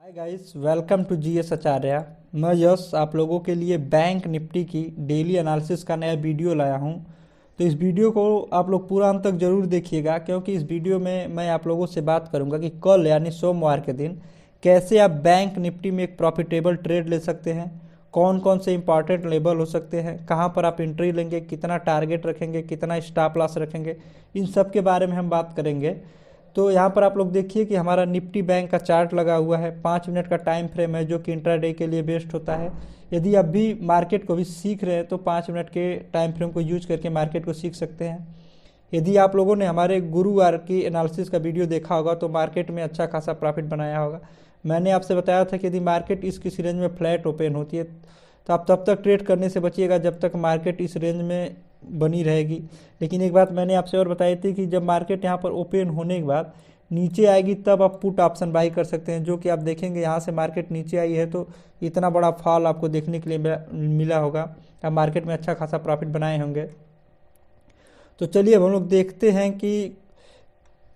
Hi guys, welcome to GS Acharya. मैं यश आप लोगों के लिए बैंक निफ्टी की डेली एनालिसिस का नया वीडियो लाया हूं। तो इस वीडियो को आप लोग पूरा अंत तक जरूर देखिएगा, क्योंकि इस वीडियो में मैं आप लोगों से बात करूंगा कि कल यानी सोमवार के दिन कैसे आप बैंक निफ्टी में एक प्रॉफिटेबल ट्रेड ले सकते हैं, कौन कौन से इंपॉर्टेंट लेवल हो सकते हैं, कहां पर आप एंट्री लेंगे, कितना टारगेट रखेंगे, कितना स्टॉप लॉस रखेंगे, इन सब के बारे में हम बात करेंगे। तो यहाँ पर आप लोग देखिए कि हमारा निफ्टी बैंक का चार्ट लगा हुआ है, 5 मिनट का टाइम फ्रेम है जो कि इंट्राडे के लिए बेस्ट होता है। यदि आप भी मार्केट को भी सीख रहे हैं तो 5 मिनट के टाइम फ्रेम को यूज करके मार्केट को सीख सकते हैं। यदि आप लोगों ने हमारे गुरुवार की एनालिसिस का वीडियो देखा होगा तो मार्केट में अच्छा खासा प्रॉफिट बनाया होगा। मैंने आपसे बताया था कि यदि मार्केट इस किसी रेंज में फ्लैट ओपन होती है तो आप तब तक ट्रेड करने से बचिएगा जब तक मार्केट इस रेंज में बनी रहेगी। लेकिन एक बात मैंने आपसे और बताई थी कि जब मार्केट यहाँ पर ओपन होने के बाद नीचे आएगी तब आप पुट ऑप्शन बाई कर सकते हैं, जो कि आप देखेंगे यहाँ से मार्केट नीचे आई है तो इतना बड़ा फॉल आपको देखने के लिए मिला होगा। आप मार्केट में अच्छा खासा प्रॉफिट बनाए होंगे। तो चलिए अब हम लोग देखते हैं कि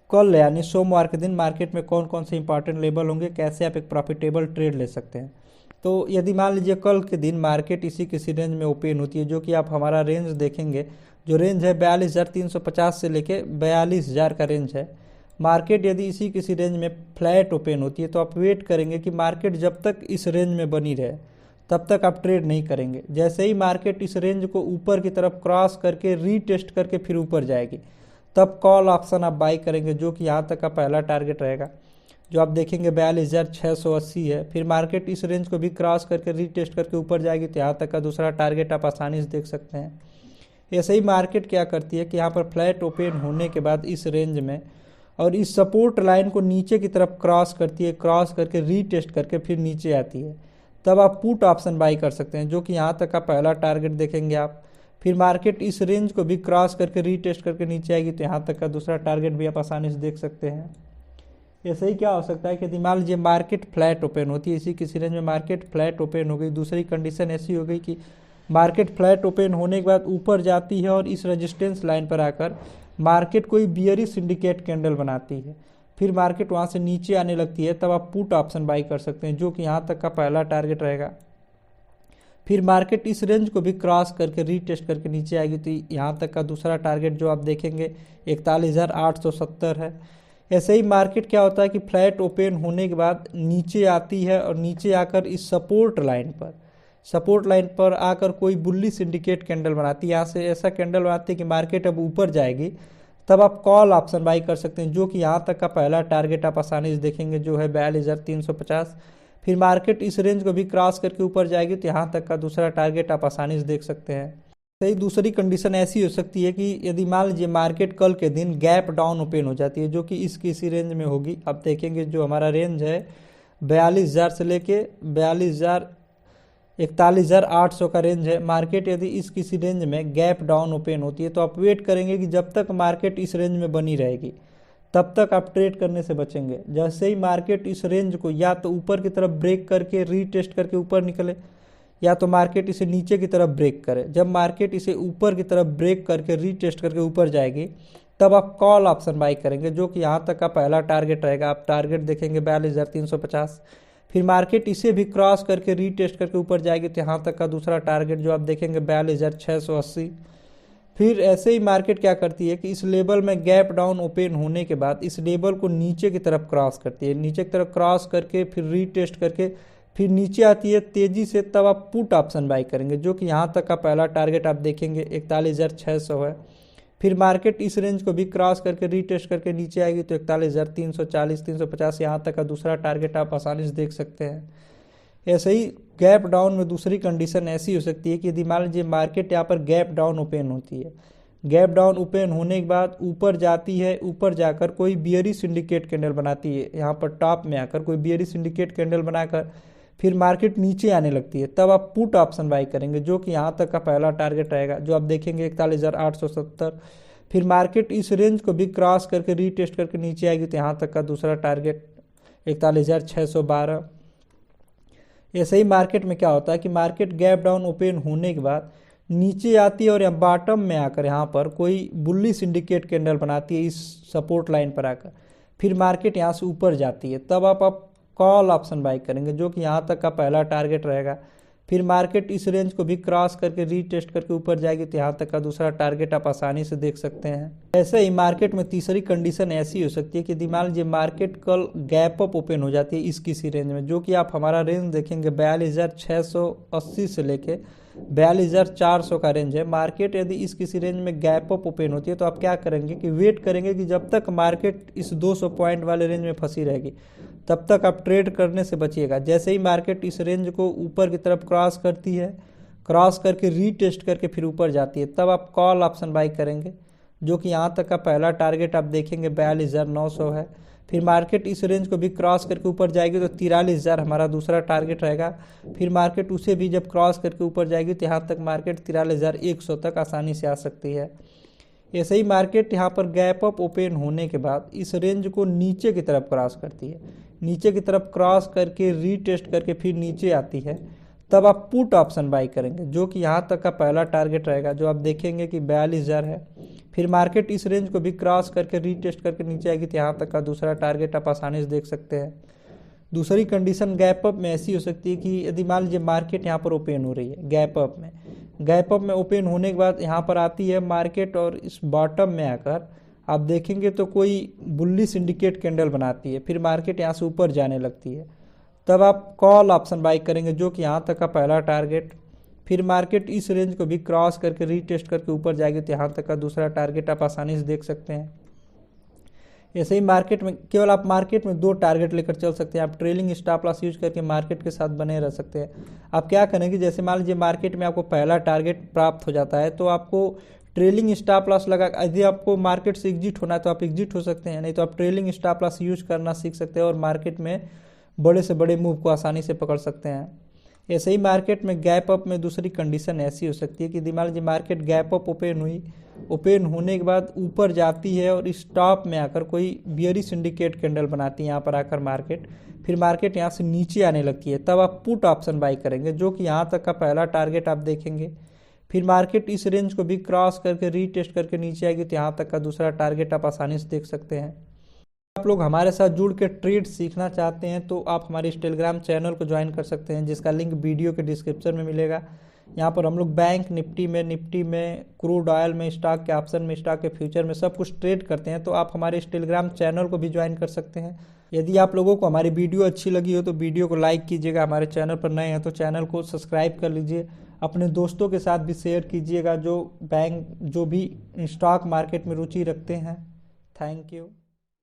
कल यानी सोमवार के दिन मार्केट में कौन कौन से इंपॉर्टेंट लेवल होंगे, कैसे आप एक प्रॉफिटेबल ट्रेड ले सकते हैं। तो यदि मान लीजिए कल के दिन मार्केट इसी किसी रेंज में ओपन होती है, जो कि आप हमारा रेंज देखेंगे, जो रेंज है 42,350 से लेके 42,000 का रेंज है। मार्केट यदि इसी किसी रेंज में फ्लैट ओपन होती है तो आप वेट करेंगे कि मार्केट जब तक इस रेंज में बनी रहे तब तक आप ट्रेड नहीं करेंगे। जैसे ही मार्केट इस रेंज को ऊपर की तरफ क्रॉस करके रीटेस्ट करके फिर ऊपर जाएगी तब कॉल ऑप्शन आप बाई करेंगे, जो कि यहाँ तक का पहला टारगेट रहेगा, जो आप देखेंगे 42,680 है। फिर मार्केट इस रेंज को भी क्रॉस करके रीटेस्ट करके ऊपर जाएगी तो यहाँ तक का दूसरा टारगेट आप आसानी से देख सकते हैं। ऐसे ही मार्केट क्या करती है कि यहाँ पर फ्लैट ओपन होने के बाद इस रेंज में और इस सपोर्ट लाइन को नीचे की तरफ क्रॉस करती है, क्रॉस करके रीटेस्ट करके फिर नीचे आती है, तब आप पुट ऑप्शन बाई कर सकते हैं, जो कि यहाँ तक का पहला टारगेट देखेंगे आप। फिर मार्केट इस रेंज को भी क्रॉस करके रीटेस्ट करके नीचे आएगी तो यहाँ तक का दूसरा टारगेट भी आप आसानी से देख सकते हैं। ऐसे ही क्या हो सकता है कि यदि मान लीजिए मार्केट फ्लैट ओपन होती है, इसी किसी रेंज में मार्केट फ्लैट ओपन हो गई, दूसरी कंडीशन ऐसी हो गई कि मार्केट फ्लैट ओपन होने के बाद ऊपर जाती है और इस रेजिस्टेंस लाइन पर आकर मार्केट कोई बियरिश सिंडिकेट कैंडल बनाती है, फिर मार्केट वहाँ से नीचे आने लगती है, तब आप पुट ऑप्शन बाई कर सकते हैं, जो कि यहाँ तक का पहला टारगेट रहेगा। फिर मार्केट इस रेंज को भी क्रॉस करके रीटेस्ट करके नीचे आएगी तो यहाँ तक का दूसरा टारगेट जो आप देखेंगे 41,870 है। ऐसे ही मार्केट क्या होता है कि फ्लैट ओपन होने के बाद नीचे आती है और नीचे आकर इस सपोर्ट लाइन पर आकर कोई बुल्ली सिंडिकेट कैंडल बनाती है, यहाँ से ऐसा कैंडल बनाती है कि मार्केट अब ऊपर जाएगी, तब आप कॉल ऑप्शन बाई कर सकते हैं, जो कि यहाँ तक का पहला टारगेट आप आसानी से देखेंगे, जो है 42,350। फिर मार्केट इस रेंज को भी क्रॉस करके ऊपर जाएगी तो यहाँ तक का दूसरा टारगेट आप आसानी से देख सकते हैं। सही दूसरी कंडीशन ऐसी हो सकती है कि यदि मान लीजिए मार्केट कल के दिन गैप डाउन ओपन हो जाती है, जो कि इस किसी रेंज में होगी। आप देखेंगे जो हमारा रेंज है 42,000 से लेके 41,800 का रेंज है। मार्केट यदि इस किसी रेंज में गैप डाउन ओपन होती है तो आप वेट करेंगे कि जब तक मार्केट इस रेंज में बनी रहेगी तब तक आप ट्रेड करने से बचेंगे। जैसे ही मार्केट इस रेंज को या तो ऊपर की तरफ ब्रेक करके रीटेस्ट करके ऊपर निकले, या तो मार्केट इसे नीचे की तरफ ब्रेक करे, जब मार्केट इसे ऊपर की तरफ ब्रेक करके रीटेस्ट करके ऊपर जाएगी तब आप कॉल ऑप्शन बाई करेंगे, जो कि यहाँ तक का पहला टारगेट रहेगा। आप टारगेट देखेंगे 42,350। फिर मार्केट इसे भी क्रॉस करके रीटेस्ट करके ऊपर जाएगी तो यहाँ तक का दूसरा टारगेट जो आप देखेंगे 42,680। फिर ऐसे ही मार्केट क्या करती है कि इस लेवल में गैप डाउन ओपन होने के बाद इस लेवल को नीचे की तरफ क्रॉस करती है, नीचे की तरफ क्रॉस करके फिर रीटेस्ट करके फिर नीचे आती है तेजी से, तब आप पुट ऑप्शन बाई करेंगे, जो कि यहाँ तक का पहला टारगेट आप देखेंगे 41,600 है। फिर मार्केट इस रेंज को भी क्रॉस करके रीटेस्ट करके नीचे आएगी तो 41,340 350 यहाँ तक का दूसरा टारगेट आप आसानी से देख सकते हैं। ऐसे ही गैप डाउन में दूसरी कंडीशन ऐसी हो सकती है कि यदि मान लीजिए मार्केट यहाँ पर गैप डाउन ओपन होती है, गैप डाउन ओपन होने के बाद ऊपर जाती है, ऊपर जाकर कोई बियरिश सिंडिकेट कैंडल बनाती है, यहाँ पर टॉप में आकर कोई बियरिश सिंडिकेट कैंडल बनाकर फिर मार्केट नीचे आने लगती है, तब आप पुट ऑप्शन बाई करेंगे, जो कि यहाँ तक का पहला टारगेट रहेगा, जो आप देखेंगे 41,870। फिर मार्केट इस रेंज को भी क्रॉस करके रीटेस्ट करके नीचे आएगी तो यहाँ तक का दूसरा टारगेट 41,612। ऐसे ही मार्केट में क्या होता है कि मार्केट गैप डाउन ओपन होने के बाद नीचे आती है और यहाँ बॉटम में आकर यहाँ पर कोई बुल्ली सिंडिकेट कैंडल बनाती है इस सपोर्ट लाइन पर आकर, फिर मार्केट यहाँ से ऊपर जाती है, तब आप कॉल ऑप्शन बाई करेंगे, जो कि यहाँ तक का पहला टारगेट रहेगा। फिर मार्केट इस रेंज को भी क्रॉस करके रीटेस्ट करके ऊपर जाएगी तो यहाँ तक का दूसरा टारगेट आप आसानी से देख सकते हैं। ऐसे ही मार्केट में तीसरी कंडीशन ऐसी हो सकती है कि मान लीजिए मार्केट कल गैप अप ओपन हो जाती है इस किसी रेंज में, जो कि आप हमारा रेंज देखेंगे 42,680 से लेके 42,400 का रेंज है। मार्केट यदि इस किसी रेंज में गैप अप ओपन होती है तो आप क्या करेंगे कि वेट करेंगे कि जब तक मार्केट इस 200 पॉइंट वाले रेंज में फंसी रहेगी तब तक आप ट्रेड करने से बचिएगा। जैसे ही मार्केट इस रेंज को ऊपर की तरफ क्रॉस करती है, क्रॉस करके रीटेस्ट करके फिर ऊपर जाती है, तब आप कॉल ऑप्शन बाई करेंगे, जो कि यहाँ तक का पहला टारगेट आप देखेंगे 42,900 है। फिर मार्केट इस रेंज को भी क्रॉस करके ऊपर जाएगी तो 43,000 हमारा दूसरा टारगेट रहेगा। फिर मार्केट उसे भी जब क्रॉस करके ऊपर जाएगी तो यहाँ तक मार्केट 43,100 तक आसानी से आ सकती है। ऐसे ही मार्केट यहाँ पर गैप अप ओपन होने के बाद इस रेंज को नीचे की तरफ क्रॉस करती है, नीचे की तरफ क्रॉस करके रीटेस्ट करके फिर नीचे आती है, तब आप पुट ऑप्शन बाई करेंगे, जो कि यहाँ तक का पहला टारगेट रहेगा, जो आप देखेंगे कि 42,000 है। फिर मार्केट इस रेंज को भी क्रॉस करके रीटेस्ट करके नीचे आएगी तो यहाँ तक का दूसरा टारगेट आप आसानी से देख सकते हैं। दूसरी कंडीशन गैप अप में ऐसी हो सकती है कि यदि मान लीजिए मार्केट यहाँ पर ओपन हो रही है गैप अप में ओपन होने के बाद यहाँ पर आती है मार्केट और इस बॉटम में आकर आप देखेंगे तो कोई बुल्ली सिंडिकेट कैंडल बनाती है, फिर मार्केट यहाँ से ऊपर जाने लगती है, तब आप कॉल ऑप्शन बाई करेंगे, जो कि यहाँ तक का पहला टारगेट। फिर मार्केट इस रेंज को भी क्रॉस करके रीटेस्ट करके ऊपर जाएगी तो यहाँ तक का दूसरा टारगेट आप आसानी से देख सकते हैं। ऐसे ही मार्केट में केवल आप मार्केट में 2 टारगेट लेकर चल सकते हैं। आप ट्रेलिंग स्टॉप लॉस यूज करके मार्केट के साथ बने रह सकते हैं। आप क्या करेंगे, जैसे मान लीजिए मार्केट में आपको पहला टारगेट प्राप्त हो जाता है तो आपको ट्रेलिंग स्टॉप लॉस लगा, यदि आपको मार्केट से एग्जिट होना है तो आप एग्जिट हो सकते हैं, नहीं तो आप ट्रेलिंग स्टॉप लॉस यूज करना सीख सकते हैं और मार्केट में बड़े से बड़े मूव को आसानी से पकड़ सकते हैं। ऐसे ही मार्केट में गैप अप में दूसरी कंडीशन ऐसी हो सकती है कि मान लीजिए मार्केट गैप अप ओपन हुई, ओपन होने के बाद ऊपर जाती है और इस टॉप में आकर कोई बियरी सिंडिकेट कैंडल बनाती है यहाँ पर आकर मार्केट, फिर मार्केट यहाँ से नीचे आने लगती है, तब आप पुट ऑप्शन बाई करेंगे, जो कि यहाँ तक का पहला टारगेट आप देखेंगे। फिर मार्केट इस रेंज को भी क्रॉस करके रीटेस्ट करके नीचे आएगी तो यहाँ तक का दूसरा टारगेट आप आसानी से देख सकते हैं। आप लोग हमारे साथ जुड़ के ट्रेड सीखना चाहते हैं तो आप हमारे इस टेलीग्राम चैनल को ज्वाइन कर सकते हैं, जिसका लिंक वीडियो के डिस्क्रिप्शन में मिलेगा। यहाँ पर हम लोग बैंक निफ्टी में क्रूड ऑयल में, स्टॉक के ऑप्शन में, स्टॉक के फ्यूचर में सब कुछ ट्रेड करते हैं, तो आप हमारे इस टेलीग्राम चैनल को भी ज्वाइन कर सकते हैं। यदि आप लोगों को हमारी वीडियो अच्छी लगी हो तो वीडियो को लाइक कीजिएगा, हमारे चैनल पर नए हैं तो चैनल को सब्सक्राइब कर लीजिए, अपने दोस्तों के साथ भी शेयर कीजिएगा जो भी स्टॉक मार्केट में रुचि रखते हैं। Thank you.